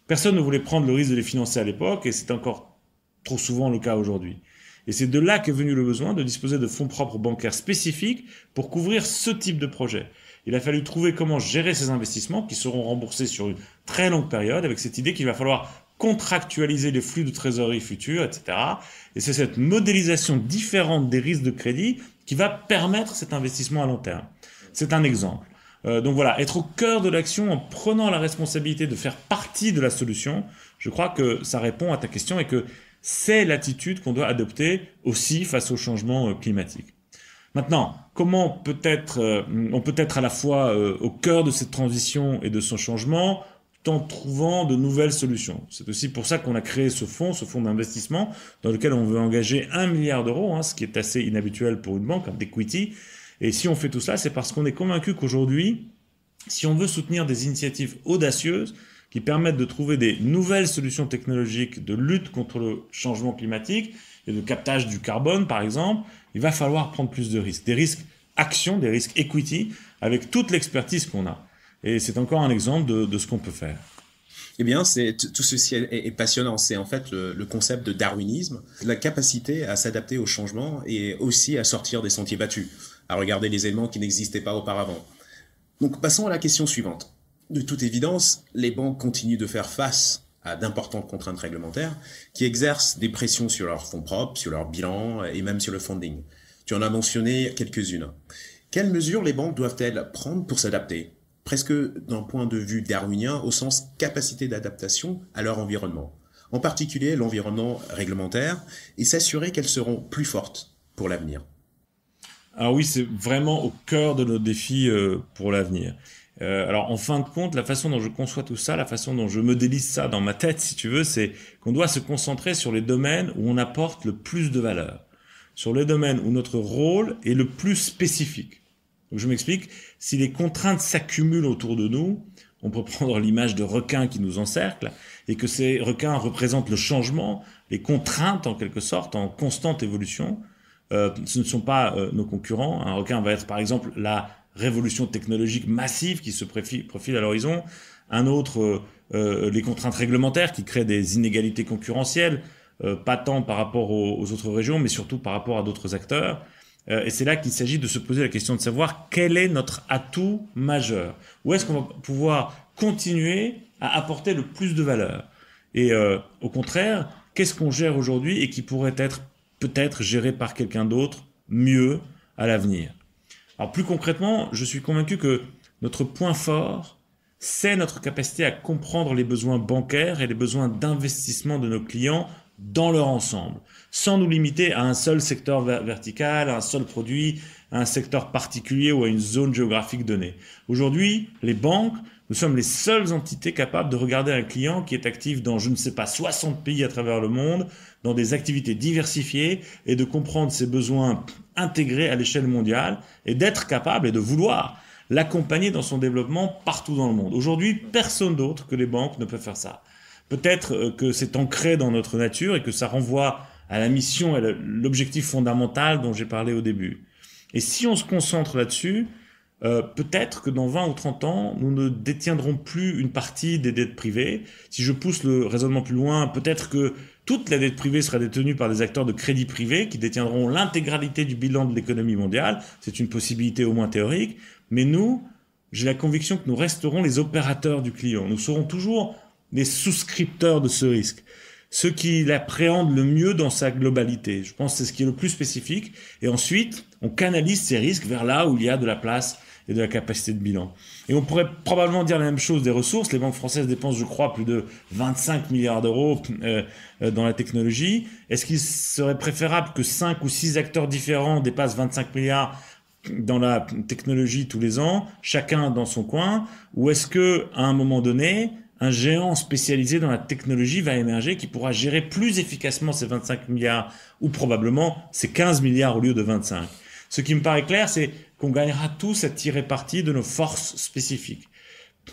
S3: Personne ne voulait prendre le risque de les financer à l'époque, et c'est encore trop souvent le cas aujourd'hui. Et c'est de là qu'est venu le besoin de disposer de fonds propres bancaires spécifiques pour couvrir ce type de projet. Il a fallu trouver comment gérer ces investissements qui seront remboursés sur une très longue période, avec cette idée qu'il va falloir contractualiser les flux de trésorerie futurs, etc. Et c'est cette modélisation différente des risques de crédit qui va permettre cet investissement à long terme. C'est un exemple. Donc voilà, être au cœur de l'action en prenant la responsabilité de faire partie de la solution, je crois que ça répond à ta question et que c'est l'attitude qu'on doit adopter aussi face au changement climatique. Maintenant, comment on peut être à la fois au cœur de cette transition et de son changement, tout en trouvant de nouvelles solutions. C'est aussi pour ça qu'on a créé ce fonds d'investissement, dans lequel on veut engager 1 milliard d'euros, ce qui est assez inhabituel pour une banque, d'equity. Et si on fait tout ça, c'est parce qu'on est convaincu qu'aujourd'hui, si on veut soutenir des initiatives audacieuses qui permettent de trouver des nouvelles solutions technologiques de lutte contre le changement climatique et de captage du carbone, par exemple, il va falloir prendre plus de risques. Des risques action, des risques equity, avec toute l'expertise qu'on a. Et c'est encore un exemple de ce qu'on peut faire.
S4: Eh bien, tout ceci est passionnant. C'est en fait le concept de darwinisme, la capacité à s'adapter au changement et aussi à sortir des sentiers battus, à regarder les éléments qui n'existaient pas auparavant. Donc, passons à la question suivante. De toute évidence, les banques continuent de faire face à d'importantes contraintes réglementaires qui exercent des pressions sur leurs fonds propres, sur leur bilan et même sur le funding. Tu en as mentionné quelques-unes. Quelles mesures les banques doivent-elles prendre pour s'adapter ? Presque d'un point de vue darwinien, au sens capacité d'adaptation à leur environnement, en particulier l'environnement réglementaire, et s'assurer qu'elles seront plus fortes pour l'avenir.
S3: Alors oui, c'est vraiment au cœur de nos défis pour l'avenir. Alors en fin de compte, la façon dont je conçois tout ça, la façon dont je modélise ça dans ma tête, si tu veux, c'est qu'on doit se concentrer sur les domaines où on apporte le plus de valeur. sur les domaines où notre rôle est le plus spécifique. Donc je m'explique, si les contraintes s'accumulent autour de nous, on peut prendre l'image de requins qui nous encerclent, et que ces requins représentent le changement, les contraintes en quelque sorte, en constante évolution. Ce ne sont pas nos concurrents. Un requin va être par exemple la révolution technologique massive qui se profile à l'horizon. Un autre, les contraintes réglementaires qui créent des inégalités concurrentielles, pas tant par rapport aux autres régions, mais surtout par rapport à d'autres acteurs. Et c'est là qu'il s'agit de se poser la question de savoir quel est notre atout majeur. Où est-ce qu'on va pouvoir continuer à apporter le plus de valeur? Et au contraire, qu'est-ce qu'on gère aujourd'hui et qui pourrait être peut-être géré par quelqu'un d'autre mieux à l'avenir? Alors plus concrètement, je suis convaincu que notre point fort, c'est notre capacité à comprendre les besoins bancaires et les besoins d'investissement de nos clients dans leur ensemble, sans nous limiter à un seul secteur vertical, à un seul produit, à un secteur particulier ou à une zone géographique donnée. Aujourd'hui, les banques, nous sommes les seules entités capables de regarder un client qui est actif dans, je ne sais pas, 60 pays à travers le monde, dans des activités diversifiées, et de comprendre ses besoins intégrés à l'échelle mondiale, et d'être capable et de vouloir l'accompagner dans son développement partout dans le monde. Aujourd'hui, personne d'autre que les banques ne peut faire ça. Peut-être que c'est ancré dans notre nature et que ça renvoie à la mission et l'objectif fondamental dont j'ai parlé au début. Et si on se concentre là-dessus, peut-être que dans 20 ou 30 ans, nous ne détiendrons plus une partie des dettes privées. Si je pousse le raisonnement plus loin, peut-être que toute la dette privée sera détenue par des acteurs de crédit privé qui détiendront l'intégralité du bilan de l'économie mondiale. C'est une possibilité au moins théorique. Mais nous, j'ai la conviction que nous resterons les opérateurs du client. Nous serons toujours les souscripteurs de ce risque, ceux qui l'appréhendent le mieux dans sa globalité. Je pense que c'est ce qui est le plus spécifique. Et ensuite, on canalise ces risques vers là où il y a de la place et de la capacité de bilan. Et on pourrait probablement dire la même chose des ressources. Les banques françaises dépensent, je crois, plus de 25 milliards d'euros dans la technologie. Est-ce qu'il serait préférable que 5 ou 6 acteurs différents dépassent 25 milliards dans la technologie tous les ans, chacun dans son coin, ou est-ce que à un moment donné, un géant spécialisé dans la technologie va émerger qui pourra gérer plus efficacement ces 25 milliards ou probablement ces 15 milliards au lieu de 25. Ce qui me paraît clair, c'est qu'on gagnera tous à tirer parti de nos forces spécifiques.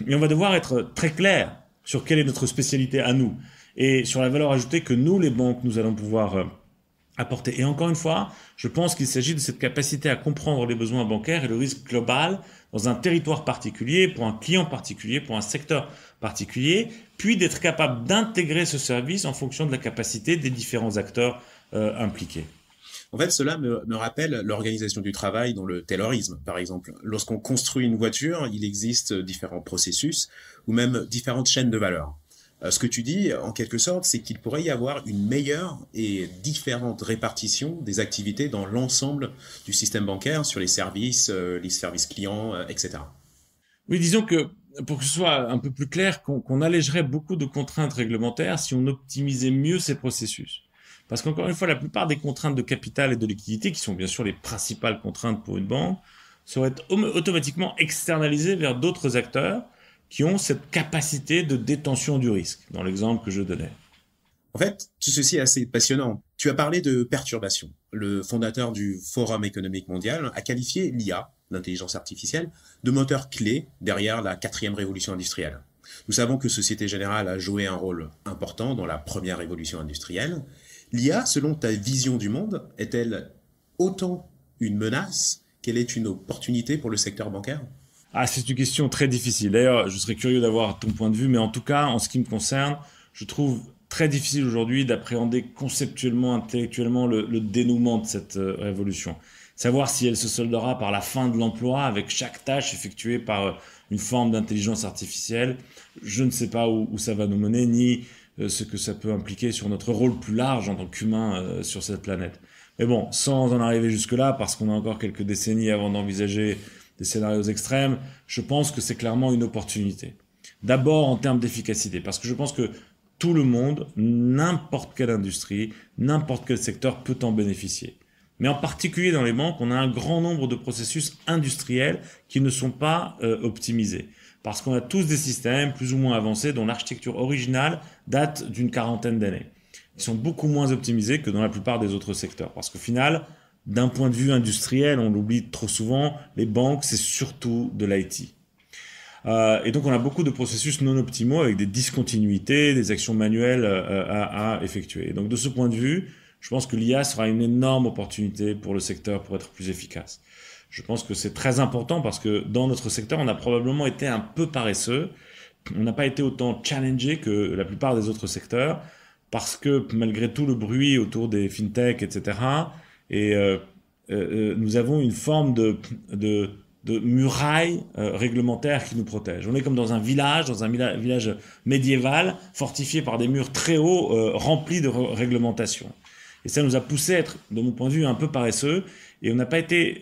S3: Et on va devoir être très clair sur quelle est notre spécialité à nous et sur la valeur ajoutée que nous, les banques, nous allons pouvoir apporter. Et encore une fois, je pense qu'il s'agit de cette capacité à comprendre les besoins bancaires et le risque global dans un territoire particulier, pour un client particulier, pour un secteur particulier, puis d'être capable d'intégrer ce service en fonction de la capacité des différents acteurs impliqués.
S4: En fait, cela me rappelle l'organisation du travail dans le taylorisme, par exemple. Lorsqu'on construit une voiture, il existe différents processus ou même différentes chaînes de valeur. Ce que tu dis, en quelque sorte, c'est qu'il pourrait y avoir une meilleure et différente répartition des activités dans l'ensemble du système bancaire sur les services clients, etc.
S3: Oui, disons que pour que ce soit un peu plus clair, qu'on allégerait beaucoup de contraintes réglementaires si on optimisait mieux ces processus. Parce qu'encore une fois, la plupart des contraintes de capital et de liquidité, qui sont bien sûr les principales contraintes pour une banque, seraient automatiquement externalisées vers d'autres acteurs qui ont cette capacité de détention du risque, dans l'exemple que je donnais.
S4: En fait, tout ceci est assez passionnant. Tu as parlé de perturbation. Le fondateur du Forum économique mondial a qualifié l'IA, l'intelligence artificielle, de moteur clé derrière la 4e révolution industrielle. Nous savons que Société Générale a joué un rôle important dans la première révolution industrielle. L'IA, selon ta vision du monde, est-elle autant une menace qu'elle est une opportunité pour le secteur bancaire ?
S3: Ah, c'est une question très difficile. D'ailleurs, je serais curieux d'avoir ton point de vue, mais en tout cas, en ce qui me concerne, je trouve très difficile aujourd'hui d'appréhender conceptuellement, intellectuellement le dénouement de cette révolution. Savoir si elle se soldera par la fin de l'emploi avec chaque tâche effectuée par une forme d'intelligence artificielle, je ne sais pas où ça va nous mener, ni ce que ça peut impliquer sur notre rôle plus large en tant qu'humain sur cette planète. Mais bon, sans en arriver jusque-là, parce qu'on a encore quelques décennies avant d'envisager des scénarios extrêmes, je pense que c'est clairement une opportunité. D'abord en termes d'efficacité, parce que je pense que tout le monde, n'importe quelle industrie, n'importe quel secteur peut en bénéficier. Mais en particulier dans les banques, on a un grand nombre de processus industriels qui ne sont pas optimisés. Parce qu'on a tous des systèmes plus ou moins avancés dont l'architecture originale date d'une quarantaine d'années. qui sont beaucoup moins optimisés que dans la plupart des autres secteurs. Parce qu'au final, d'un point de vue industriel, on l'oublie trop souvent, les banques, c'est surtout de l'IT. Et donc, on a beaucoup de processus non optimaux avec des discontinuités, des actions manuelles à effectuer. Et donc, de ce point de vue, je pense que l'IA sera une énorme opportunité pour le secteur pour être plus efficace. Je pense que c'est très important parce que dans notre secteur, on a probablement été un peu paresseux. On n'a pas été autant challengé que la plupart des autres secteurs parce que malgré tout le bruit autour des fintech, etc., nous avons une forme de muraille réglementaire qui nous protège. On est comme dans un village médiéval, fortifié par des murs très hauts, remplis de réglementations. Et ça nous a poussé à être, de mon point de vue, un peu paresseux. Et on n'a pas été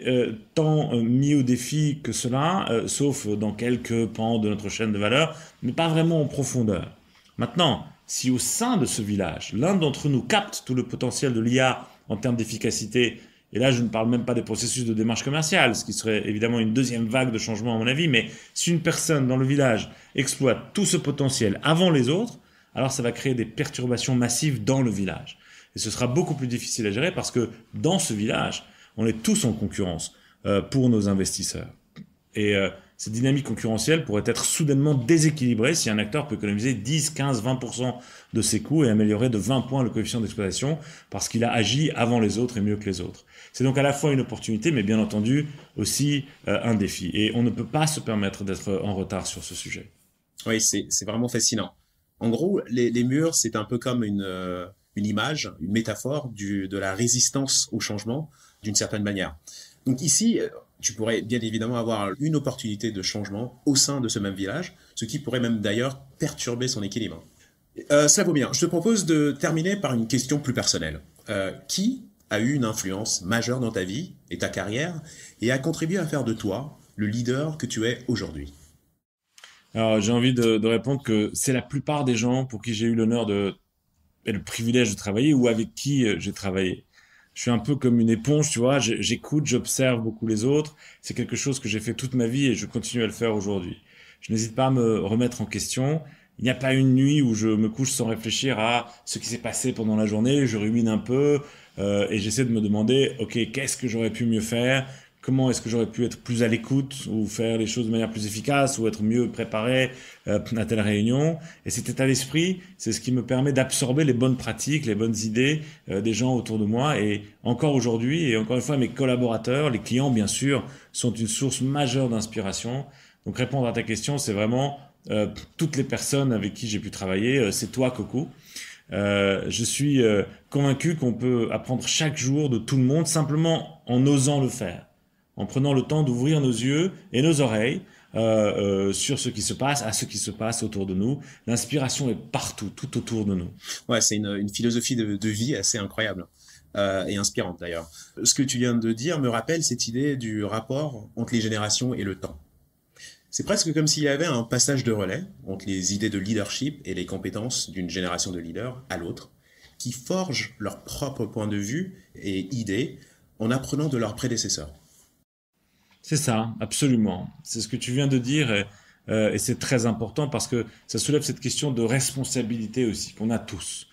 S3: tant mis au défi que cela, sauf dans quelques pans de notre chaîne de valeur, mais pas vraiment en profondeur. Maintenant, si au sein de ce village, l'un d'entre nous capte tout le potentiel de l'IA en termes d'efficacité, et là je ne parle même pas des processus de démarche commerciale, ce qui serait évidemment une deuxième vague de changement à mon avis, mais si une personne dans le village exploite tout ce potentiel avant les autres, alors ça va créer des perturbations massives dans le village. Et ce sera beaucoup plus difficile à gérer parce que dans ce village, on est tous en concurrence pour nos investisseurs. Et cette dynamique concurrentielle pourrait être soudainement déséquilibrée si un acteur peut économiser 10, 15, 20% de ses coûts et améliorer de 20 points le coefficient d'exploitation parce qu'il a agi avant les autres et mieux que les autres. C'est donc à la fois une opportunité, mais bien entendu aussi un défi. Et on ne peut pas se permettre d'être en retard sur ce sujet.
S4: Oui, c'est vraiment fascinant. En gros, les murs, c'est un peu comme une image, une métaphore de la résistance au changement d'une certaine manière. Donc ici, tu pourrais bien évidemment avoir une opportunité de changement au sein de ce même village, ce qui pourrait même d'ailleurs perturber son équilibre. Ça vaut bien. Je te propose de terminer par une question plus personnelle. Qui a eu une influence majeure dans ta vie et ta carrière et a contribué à faire de toi le leader que tu es aujourd'hui?
S3: Alors j'ai envie de répondre que c'est la plupart des gens pour qui j'ai eu l'honneur et le privilège de travailler ou avec qui j'ai travaillé. Je suis un peu comme une éponge, tu vois, j'écoute, j'observe beaucoup les autres. C'est quelque chose que j'ai fait toute ma vie et je continue à le faire aujourd'hui. Je n'hésite pas à me remettre en question. Il n'y a pas une nuit où je me couche sans réfléchir à ce qui s'est passé pendant la journée. Je rumine un peu et j'essaie de me demander, ok, qu'est-ce que j'aurais pu mieux faire? Comment est-ce que j'aurais pu être plus à l'écoute ou faire les choses de manière plus efficace ou être mieux préparé à telle réunion? Et cet état d'esprit, c'est ce qui me permet d'absorber les bonnes pratiques, les bonnes idées des gens autour de moi. Et encore aujourd'hui, et encore une fois, mes collaborateurs, les clients, bien sûr, sont une source majeure d'inspiration. Donc répondre à ta question, c'est vraiment toutes les personnes avec qui j'ai pu travailler. C'est toi, Coco. Je suis convaincu qu'on peut apprendre chaque jour de tout le monde simplement en osant le faire. En prenant le temps d'ouvrir nos yeux et nos oreilles sur ce qui se passe, à ce qui se passe autour de nous. L'inspiration est partout, tout autour de nous.
S4: Ouais, c'est une philosophie de vie assez incroyable et inspirante d'ailleurs. Ce que tu viens de dire me rappelle cette idée du rapport entre les générations et le temps. C'est presque comme s'il y avait un passage de relais entre les idées de leadership et les compétences d'une génération de leaders à l'autre, qui forgent leur propre point de vue et idées en apprenant de leurs prédécesseurs.
S3: C'est ça, absolument. C'est ce que tu viens de dire et c'est très important parce que ça soulève cette question de responsabilité aussi qu'on a tous.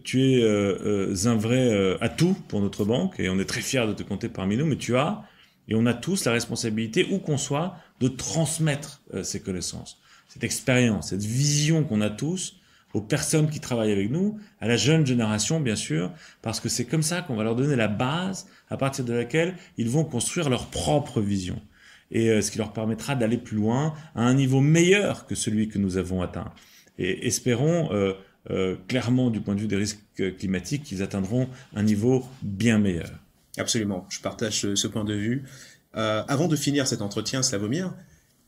S3: Tu es un vrai atout pour notre banque et on est très fiers de te compter parmi nous, mais tu as, et on a tous la responsabilité, où qu'on soit, de transmettre ces connaissances, cette expérience, cette vision qu'on a tous aux personnes qui travaillent avec nous, à la jeune génération bien sûr, parce que c'est comme ça qu'on va leur donner la base à partir de laquelle ils vont construire leur propre vision. Et ce qui leur permettra d'aller plus loin, à un niveau meilleur que celui que nous avons atteint. Et espérons clairement du point de vue des risques climatiques qu'ils atteindront un niveau bien meilleur.
S4: Absolument, je partage ce point de vue. Avant de finir cet entretien, Slawomir,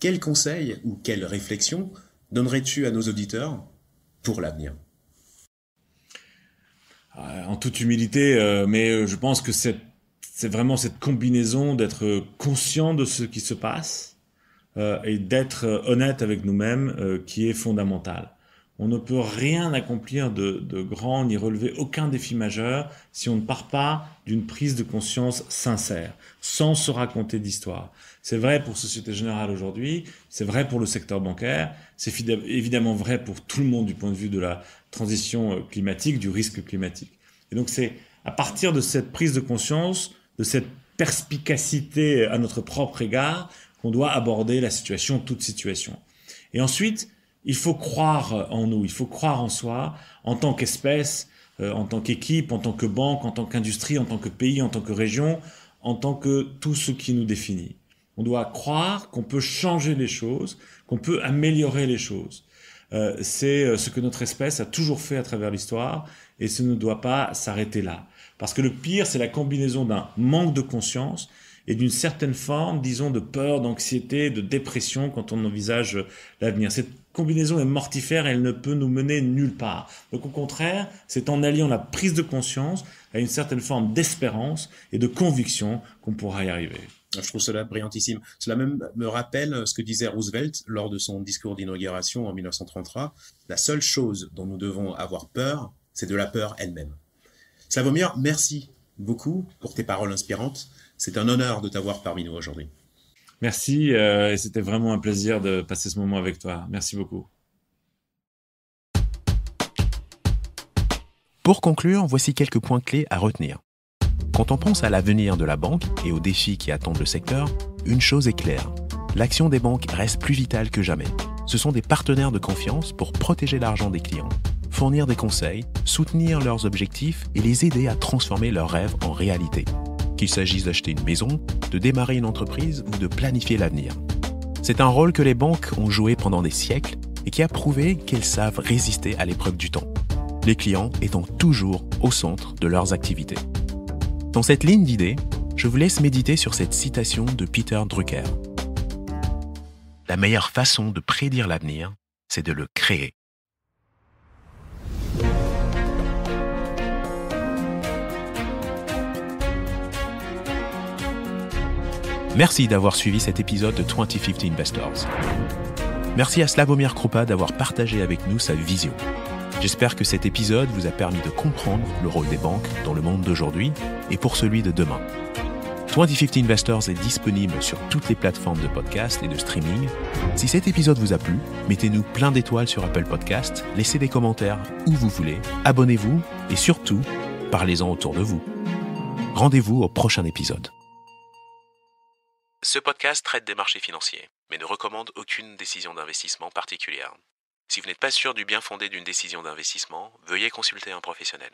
S4: quel conseil ou quelle réflexion donnerais-tu à nos auditeurs pour l'avenir?
S3: En toute humilité, mais je pense que c'est vraiment cette combinaison d'être conscient de ce qui se passe et d'être honnête avec nous-mêmes qui est fondamentale. On ne peut rien accomplir de grand ni relever aucun défi majeur si on ne part pas d'une prise de conscience sincère, sans se raconter d'histoire. C'est vrai pour Société Générale aujourd'hui, c'est vrai pour le secteur bancaire, c'est évidemment vrai pour tout le monde du point de vue de la transition climatique, du risque climatique. Et donc c'est à partir de cette prise de conscience, de cette perspicacité à notre propre égard, qu'on doit aborder la situation, toute situation. Et ensuite, il faut croire en nous, il faut croire en soi, en tant qu'espèce, en tant qu'équipe, en tant que banque, en tant qu'industrie, en tant que pays, en tant que région, en tant que tout ce qui nous définit. On doit croire qu'on peut changer les choses, qu'on peut améliorer les choses. C'est ce que notre espèce a toujours fait à travers l'histoire et ce ne doit pas s'arrêter là. Parce que le pire, c'est la combinaison d'un manque de conscience et d'une certaine forme, disons, de peur, d'anxiété, de dépression quand on envisage l'avenir. Cette combinaison est mortifère et elle ne peut nous mener nulle part. Donc au contraire, c'est en alliant la prise de conscience à une certaine forme d'espérance et de conviction qu'on pourra y arriver.
S4: Je trouve cela brillantissime. Cela même me rappelle ce que disait Roosevelt lors de son discours d'inauguration en 1933. La seule chose dont nous devons avoir peur, c'est de la peur elle-même. Slawomir, merci beaucoup pour tes paroles inspirantes. C'est un honneur de t'avoir parmi nous aujourd'hui.
S3: Merci, et c'était vraiment un plaisir de passer ce moment avec toi. Merci beaucoup.
S1: Pour conclure, voici quelques points clés à retenir. Quand on pense à l'avenir de la banque et aux défis qui attendent le secteur, une chose est claire. L'action des banques reste plus vitale que jamais. Ce sont des partenaires de confiance pour protéger l'argent des clients, fournir des conseils, soutenir leurs objectifs et les aider à transformer leurs rêves en réalité. Qu'il s'agisse d'acheter une maison, de démarrer une entreprise ou de planifier l'avenir. C'est un rôle que les banques ont joué pendant des siècles et qui a prouvé qu'elles savent résister à l'épreuve du temps, les clients étant toujours au centre de leurs activités. Dans cette ligne d'idées, je vous laisse méditer sur cette citation de Peter Drucker. La meilleure façon de prédire l'avenir, c'est de le créer. Merci d'avoir suivi cet épisode de 2050 Investors. Merci à Slawomir Krupa d'avoir partagé avec nous sa vision. J'espère que cet épisode vous a permis de comprendre le rôle des banques dans le monde d'aujourd'hui et pour celui de demain. 2050 Investors est disponible sur toutes les plateformes de podcast et de streaming. Si cet épisode vous a plu, mettez-nous plein d'étoiles sur Apple Podcast, laissez des commentaires où vous voulez, abonnez-vous et surtout, parlez-en autour de vous. Rendez-vous au prochain épisode. Ce podcast traite des marchés financiers, mais ne recommande aucune décision d'investissement particulière. Si vous n'êtes pas sûr du bien fondé d'une décision d'investissement, veuillez consulter un professionnel.